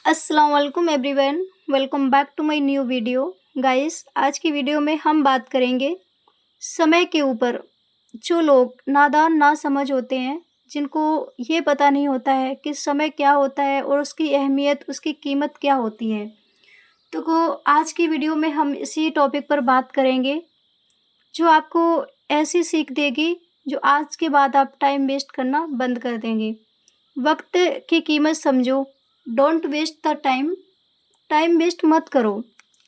अस्सलाम वालेकुम everyone, welcome back to my new video. Guys, आज की वीडियो में हम बात करेंगे समय के ऊपर। जो लोग नादान ना समझ होते हैं, जिनको ये पता नहीं होता है कि समय क्या होता है और उसकी अहमियत, उसकी कीमत क्या होती है। तो आज की वीडियो में हम इसी टॉपिक पर बात करेंगे, जो आपको ऐसी सीख देगी जो आज के बाद आप टाइम वेस्ट करना बंद कर देंगे। वक्त की कीमत समझो, don't waste the time. Time waste मत करो।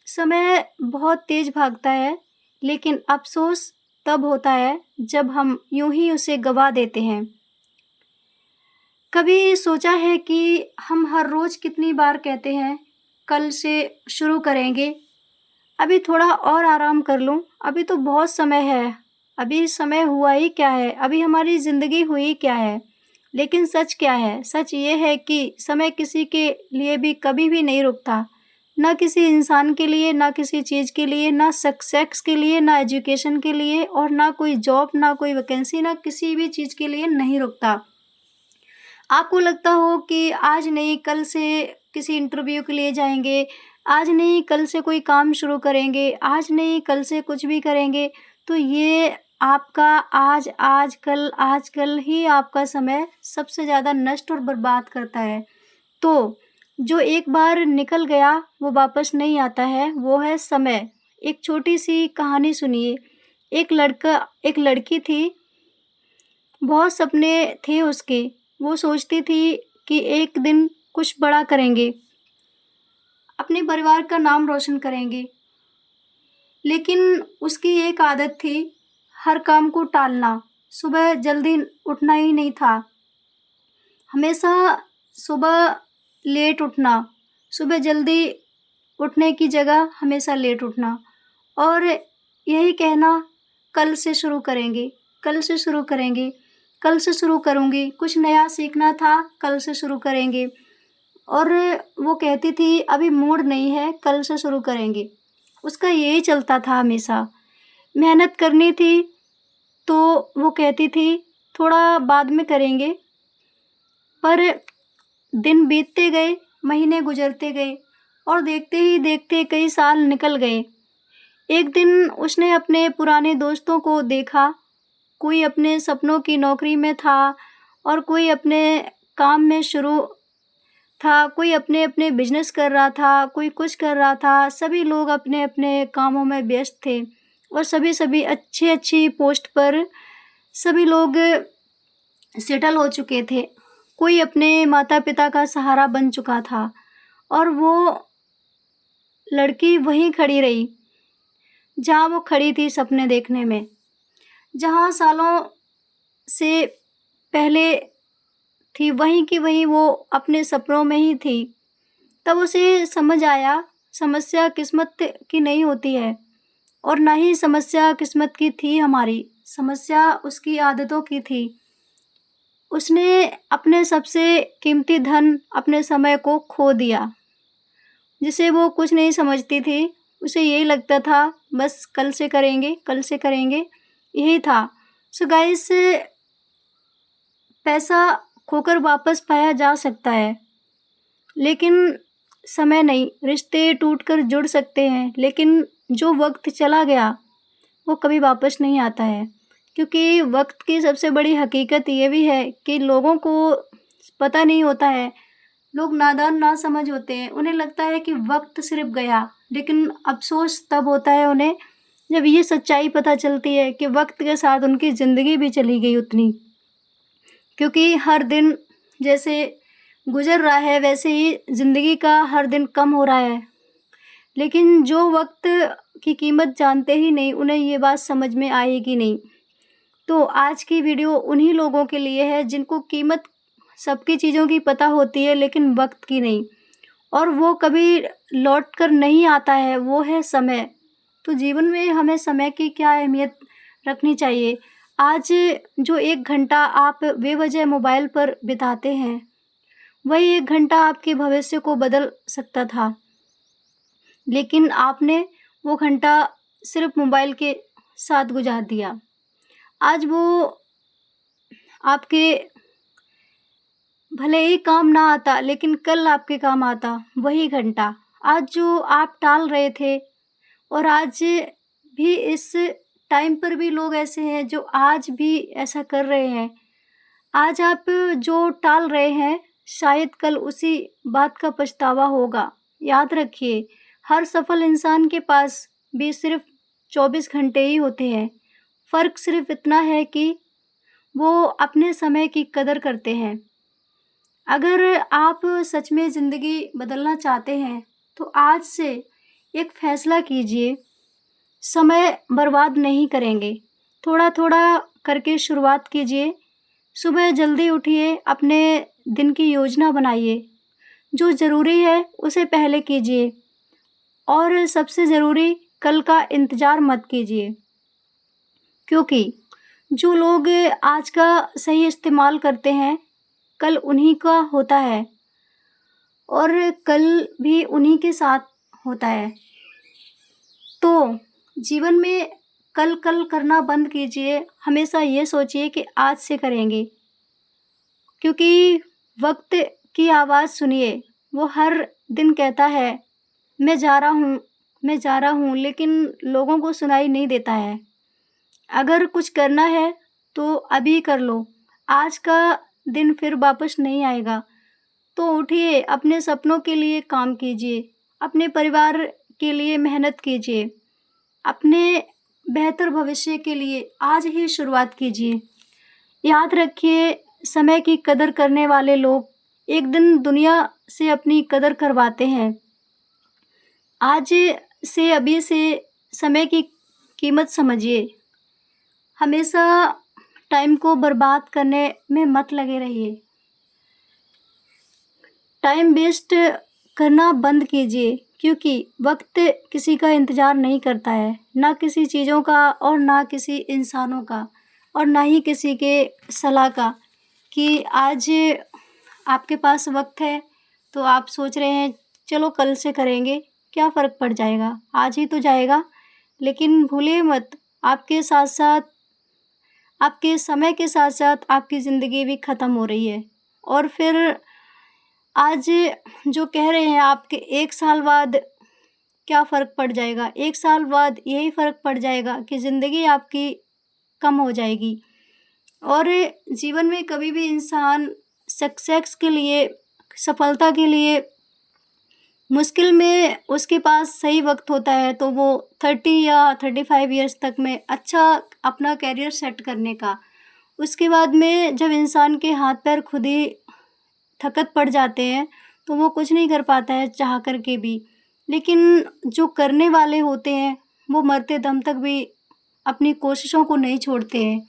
समय बहुत तेज भागता है, लेकिन अफ़सोस तब होता है जब हम यूं ही उसे गवा देते हैं। कभी सोचा है कि हम हर रोज़ कितनी बार कहते हैं, कल से शुरू करेंगे, अभी थोड़ा और आराम कर लूँ, अभी तो बहुत समय है, अभी समय हुआ ही क्या है, अभी हमारी ज़िंदगी हुई क्या है। लेकिन सच क्या है? सच ये है कि समय किसी के लिए भी कभी भी नहीं रुकता। ना किसी इंसान के लिए, ना किसी चीज़ के लिए, ना सक्सेस के लिए, ना एजुकेशन के लिए, और ना कोई जॉब, ना कोई वैकेंसी, ना किसी भी चीज़ के लिए नहीं रुकता। आपको लगता हो कि आज नहीं कल से किसी इंटरव्यू के लिए जाएँगे, आज नहीं कल से कोई काम शुरू करेंगे, आज नहीं कल से कुछ भी करेंगे, तो ये आपका आज कल ही आपका समय सबसे ज़्यादा नष्ट और बर्बाद करता है। तो जो एक बार निकल गया वो वापस नहीं आता है, वो है समय। एक छोटी-सी कहानी सुनिए। एक लड़की थी, बहुत सपने थे उसके। वो सोचती थी कि एक दिन कुछ बड़ा करेंगे, अपने परिवार का नाम रोशन करेंगे। लेकिन उसकी एक आदत थी, हर काम को टालना। सुबह जल्दी उठना ही नहीं था, हमेशा सुबह लेट उठना, सुबह जल्दी उठने की जगह हमेशा लेट उठना, और यही कहना, कल से शुरू करेंगे, कल से शुरू करेंगे, कल से शुरू करूँगी, कुछ नया सीखना था, कल से शुरू करेंगे। और वो कहती थी अभी मूड नहीं है, कल से शुरू करेंगे। उसका यही चलता था हमेशा। मेहनत करनी थी तो वो कहती थी थोड़ा बाद में करेंगे, पर दिन बीतते गए, महीने गुजरते गए, और देखते ही देखते कई साल निकल गए। एक दिन उसने अपने पुराने दोस्तों को देखा, कोई अपने सपनों की नौकरी में था और कोई अपने काम में शुरू था, कोई अपने-अपने बिज़नेस कर रहा था, कोई कुछ कर रहा था। सभी लोग अपने-अपने कामों में व्यस्त थे और सभी अच्छी-अच्छी पोस्ट पर सभी लोग सेटल हो चुके थे। कोई अपने माता-पिता का सहारा बन चुका था और वो लड़की वहीं खड़ी रही, जहाँ वो खड़ी थी सपने देखने में। जहाँ सालों से पहले थी, वहीं की वहीं वो अपने सपनों में ही थी। तब उसे समझ आया, समस्या किस्मत की नहीं होती है, और ना ही समस्या किस्मत की थी हमारी, समस्या उसकी आदतों की थी। उसने अपने सबसे कीमती धन, अपने समय को खो दिया, जिसे वो कुछ नहीं समझती थी। उसे यही लगता था बस कल से करेंगे, कल से करेंगे, यही था। सो गाइस, पैसा खोकर वापस पाया जा सकता है, लेकिन समय नहीं। रिश्ते टूटकर जुड़ सकते हैं, लेकिन जो वक़्त चला गया, वो कभी वापस नहीं आता है। क्योंकि वक़्त की सबसे बड़ी हकीकत ये भी है कि लोगों को पता नहीं होता है, लोग नादान नासमझ होते हैं। उन्हें लगता है कि वक़्त सिर्फ़ गया, लेकिन अफ़सोस तब होता है उन्हें, जब ये सच्चाई पता चलती है कि वक़्त के साथ उनकी ज़िंदगी भी चली गई उतनी। क्योंकि हर दिन जैसे गुज़र रहा है, वैसे ही ज़िंदगी का हर दिन कम हो रहा है। लेकिन जो वक़्त की कीमत जानते ही नहीं, उन्हें ये बात समझ में आएगी नहीं। तो आज की वीडियो उन्हीं लोगों के लिए है, जिनको कीमत सबकी चीज़ों की पता होती है, लेकिन वक़्त की नहीं, और वो कभी लौट कर नहीं आता है, वो है समय। तो जीवन में हमें समय की क्या अहमियत रखनी चाहिए। आज जो 1 घंटा आप बेवजह मोबाइल पर बिताते हैं, वही 1 घंटा आपके भविष्य को बदल सकता था। लेकिन आपने वो घंटा सिर्फ़ मोबाइल के साथ गुज़ार दिया। आज वो आपके भले ही काम ना आता लेकिन कल आपके काम आता वही घंटा। आज जो आप टाल रहे थे और आज भी इस टाइम पर भी लोग ऐसे हैं जो आज भी ऐसा कर रहे हैं। आज आप जो टाल रहे हैं शायद कल उसी बात का पछतावा होगा। याद रखिए, हर सफल इंसान के पास भी सिर्फ़ 24 घंटे ही होते हैं। फ़र्क सिर्फ़ इतना है कि वो अपने समय की कदर करते हैं। अगर आप सच में ज़िंदगी बदलना चाहते हैं तो आज से एक फ़ैसला कीजिए, समय बर्बाद नहीं करेंगे। थोड़ा-थोड़ा करके शुरुआत कीजिए। सुबह जल्दी उठिए, अपने दिन की योजना बनाइए। जो ज़रूरी है उसे पहले कीजिए और सबसे ज़रूरी कल का इंतज़ार मत कीजिए। क्योंकि जो लोग आज का सही इस्तेमाल करते हैं, कल उन्हीं का होता है और कल भी उन्हीं के साथ होता है। तो जीवन में कल करना बंद कीजिए। हमेशा ये सोचिए कि आज से करेंगे। क्योंकि वक़्त की आवाज़ सुनिए, वो हर दिन कहता है, मैं जा रहा हूँ, मैं जा रहा हूँ, लेकिन लोगों को सुनाई नहीं देता है। अगर कुछ करना है तो अभी कर लो। आज का दिन फिर वापस नहीं आएगा। तो उठिए, अपने सपनों के लिए काम कीजिए, अपने परिवार के लिए मेहनत कीजिए, अपने बेहतर भविष्य के लिए आज ही शुरुआत कीजिए। याद रखिए, समय की कदर करने वाले लोग एक दिन दुनिया से अपनी कदर करवाते हैं। आज से अभी से समय की कीमत समझिए। हमेशा टाइम को बर्बाद करने में मत लगे रहिए। टाइम वेस्ट करना बंद कीजिए क्योंकि वक़्त किसी का इंतज़ार नहीं करता है, ना किसी चीज़ों का और ना किसी इंसानों का और ना ही किसी के सलाह का कि आज आपके पास वक़्त है तो आप सोच रहे हैं चलो कल से करेंगे, क्या फ़र्क पड़ जाएगा, आज ही तो जाएगा। लेकिन भूलिए मत, आपके साथ-साथ आपके समय के साथ-साथ आपकी ज़िंदगी भी ख़त्म हो रही है। और फिर आज जो कह रहे हैं आपके 1 साल बाद क्या फ़र्क पड़ जाएगा, 1 साल बाद यही फ़र्क पड़ जाएगा कि ज़िंदगी आपकी कम हो जाएगी। और जीवन में कभी भी इंसान सक्सेस के लिए, सफलता के लिए मुश्किल में उसके पास सही वक़्त होता है तो वो 30 या 35 इयर्स तक में अच्छा अपना करियर सेट करने का। उसके बाद में जब इंसान के हाथ-पैर खुद ही थकत पड़ जाते हैं तो वो कुछ नहीं कर पाता है चाह कर के भी। लेकिन जो करने वाले होते हैं वो मरते दम तक भी अपनी कोशिशों को नहीं छोड़ते हैं।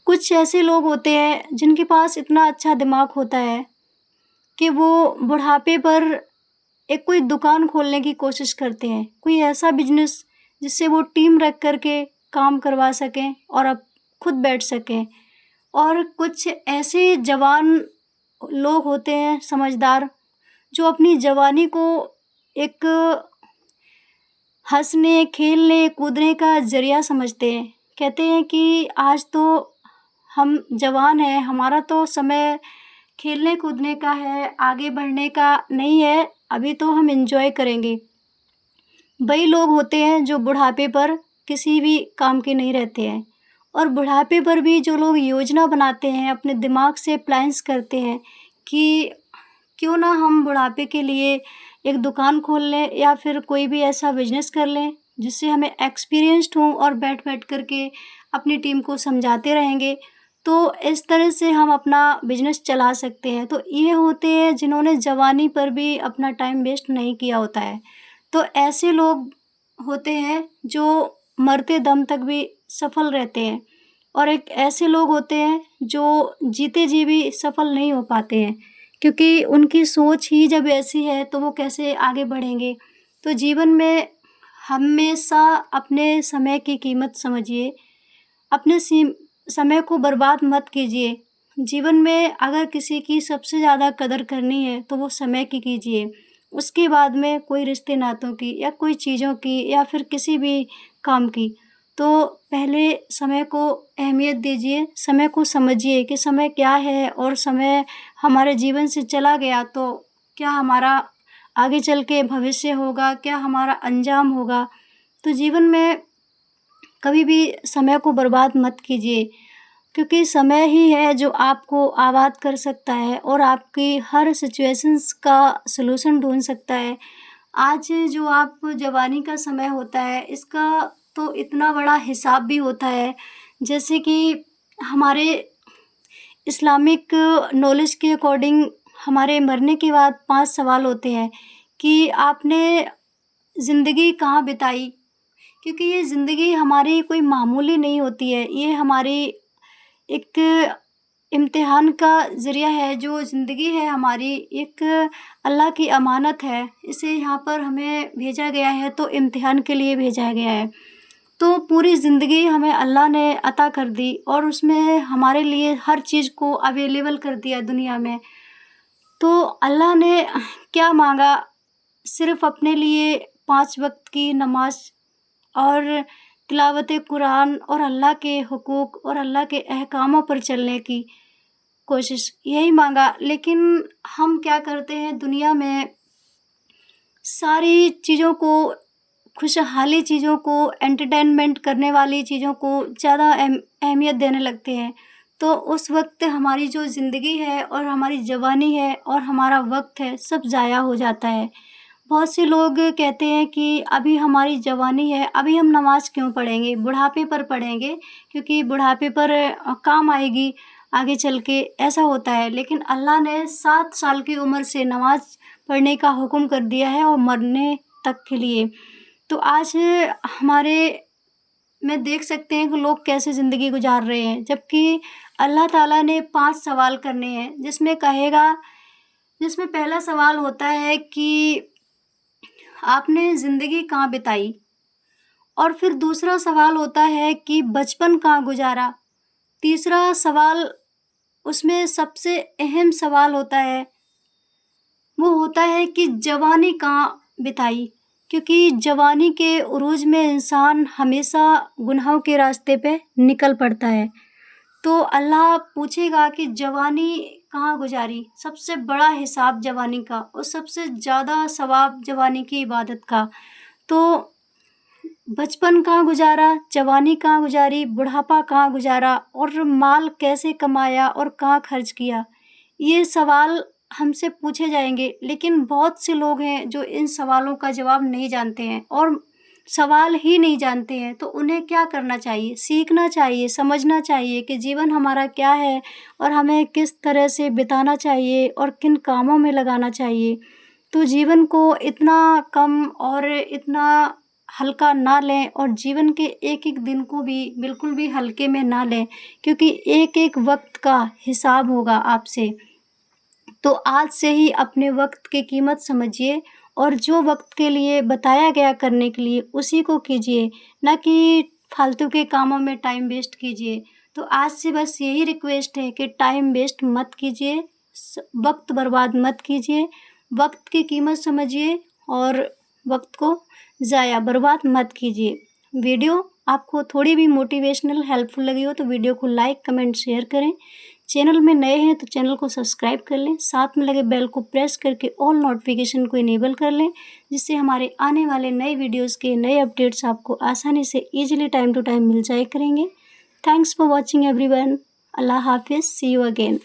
कुछ ऐसे लोग होते हैं जिनके पास इतना अच्छा दिमाग होता है कि वो बुढ़ापे पर एक कोई दुकान खोलने की कोशिश करते हैं, कोई ऐसा बिज़नेस जिससे वो टीम रख कर के काम करवा सकें और अब खुद बैठ सकें। और कुछ ऐसे जवान लोग होते हैं समझदार, जो अपनी जवानी को एक हँसने, खेलने, कूदने का ज़रिया समझते हैं। कहते हैं कि आज तो हम जवान हैं, हमारा तो समय खेलने कूदने का है, आगे बढ़ने का नहीं है, अभी तो हम एन्जॉय करेंगे। वही लोग होते हैं जो बुढ़ापे पर किसी भी काम के नहीं रहते हैं। और बुढ़ापे पर भी जो लोग योजना बनाते हैं, अपने दिमाग से प्लान्स करते हैं कि क्यों ना हम बुढ़ापे के लिए एक दुकान खोल लें या फिर कोई भी ऐसा बिज़नेस कर लें जिससे हमें एक्सपीरियंस्ड हों और बैठ कर के अपनी टीम को समझाते रहेंगे। तो इस तरह से हम अपना बिज़नेस चला सकते हैं। तो ये होते हैं जिन्होंने जवानी पर भी अपना टाइम वेस्ट नहीं किया होता है। तो ऐसे लोग होते हैं जो मरते दम तक भी सफल रहते हैं और एक ऐसे लोग होते हैं जो जीते जी भी सफल नहीं हो पाते हैं, क्योंकि उनकी सोच ही जब ऐसी है तो वो कैसे आगे बढ़ेंगे। तो जीवन में हमेशा अपने समय की कीमत समझिए, अपने समय को बर्बाद मत कीजिए। जीवन में अगर किसी की सबसे ज़्यादा कदर करनी है तो वो समय की कीजिए। उसके बाद में कोई रिश्ते नातों की या कोई चीज़ों की या फिर किसी भी काम की। तो पहले समय को अहमियत दीजिए, समय को समझिए कि समय क्या है और समय हमारे जीवन से चला गया तो क्या हमारा आगे चल के भविष्य होगा, क्या हमारा अंजाम होगा। तो जीवन में कभी भी समय को बर्बाद मत कीजिए, क्योंकि समय ही है जो आपको आबाद कर सकता है और आपकी हर सिचुएशंस का सलूशन ढूँढ सकता है। आज जो आप जवानी का समय होता है, इसका तो इतना बड़ा हिसाब भी होता है, जैसे कि हमारे इस्लामिक नॉलेज के अकॉर्डिंग हमारे मरने के बाद 5 सवाल होते हैं कि आपने ज़िंदगी कहाँ बिताई। क्योंकि ये ज़िंदगी हमारी कोई मामूली नहीं होती है, ये हमारी एक इम्तिहान का ज़रिया है। जो ज़िंदगी है हमारी एक अल्लाह की अमानत है, इसे यहाँ पर हमें भेजा गया है तो इम्तिहान के लिए भेजा गया है। तो पूरी ज़िंदगी हमें अल्लाह ने अता कर दी और उसमें हमारे लिए हर चीज़ को अवेलेबल कर दिया दुनिया में। तो अल्लाह ने क्या माँगा, सिर्फ़ अपने लिए 5 वक़्त की नमाज़ और तिलावत कुरान और अल्लाह के हुकूक और अल्लाह के अहकामों पर चलने की कोशिश, यही माँगा। लेकिन हम क्या करते हैं, दुनिया में सारी चीज़ों को, खुशहाली चीज़ों को, एंटरटेनमेंट करने वाली चीज़ों को ज़्यादा अहमियत देने लगते हैं। तो उस वक़्त हमारी जो ज़िंदगी है और हमारी जवानी है और हमारा वक़्त है, सब ज़ाया हो जाता है। बहुत से लोग कहते हैं कि अभी हमारी जवानी है, अभी हम नमाज़ क्यों पढ़ेंगे, बुढ़ापे पर पढ़ेंगे, क्योंकि बुढ़ापे पर काम आएगी आगे चल के, ऐसा होता है। लेकिन अल्लाह ने 7 साल की उम्र से नमाज़ पढ़ने का हुक्म कर दिया है और मरने तक के लिए। तो आज हमारे में देख सकते हैं कि लोग कैसे ज़िंदगी गुजार रहे हैं, जबकि अल्लाह ताला ने 5 सवाल करने हैं, जिसमें पहला सवाल होता है कि आपने ज़िंदगी कहाँ बिताई, और फिर दूसरा सवाल होता है कि बचपन कहाँ गुजारा। तीसरा सवाल, उसमें सबसे अहम सवाल होता है, वो होता है कि जवानी कहाँ बिताई। क्योंकि जवानी के उरूज में इंसान हमेशा गुनाहों के रास्ते पे निकल पड़ता है। तो अल्लाह पूछेगा कि जवानी कहाँ गुजारी, सबसे बड़ा हिसाब जवानी का और सबसे ज़्यादा सवाब जवानी की इबादत का। तो बचपन कहाँ गुजारा, जवानी कहाँ गुजारी, बुढ़ापा कहाँ गुजारा और माल कैसे कमाया और कहाँ खर्च किया, ये सवाल हमसे पूछे जाएंगे। लेकिन बहुत से लोग हैं जो इन सवालों का जवाब नहीं जानते हैं और सवाल ही नहीं जानते हैं। तो उन्हें क्या करना चाहिए, सीखना चाहिए, समझना चाहिए कि जीवन हमारा क्या है और हमें किस तरह से बिताना चाहिए और किन कामों में लगाना चाहिए। तो जीवन को इतना कम और इतना हल्का ना लें और जीवन के एक-एक दिन को भी बिल्कुल भी हल्के में ना लें, क्योंकि एक-एक वक़्त का हिसाब होगा आपसे। तो आज से ही अपने वक़्त की कीमत समझिए और जो वक़्त के लिए बताया गया करने के लिए उसी को कीजिए, ना कि फालतू के कामों में टाइम वेस्ट कीजिए। तो आज से बस यही रिक्वेस्ट है कि टाइम वेस्ट मत कीजिए, वक़्त बर्बाद मत कीजिए, वक़्त की कीमत समझिए और वक़्त को ज़ाया बर्बाद मत कीजिए। वीडियो आपको थोड़ी भी मोटिवेशनल हेल्पफुल लगी हो तो वीडियो को लाइक, कमेंट, शेयर करें। चैनल में नए हैं तो चैनल को सब्सक्राइब कर लें, साथ में लगे बेल को प्रेस करके ऑल नोटिफिकेशन को इनेबल कर लें, जिससे हमारे आने वाले नए वीडियोस के नए अपडेट्स आपको आसानी से ईजिली टाइम टू टाइम मिल जाया करेंगे। Thanks for watching everyone. अल्लाह हाफिज़, सी यू अगेन।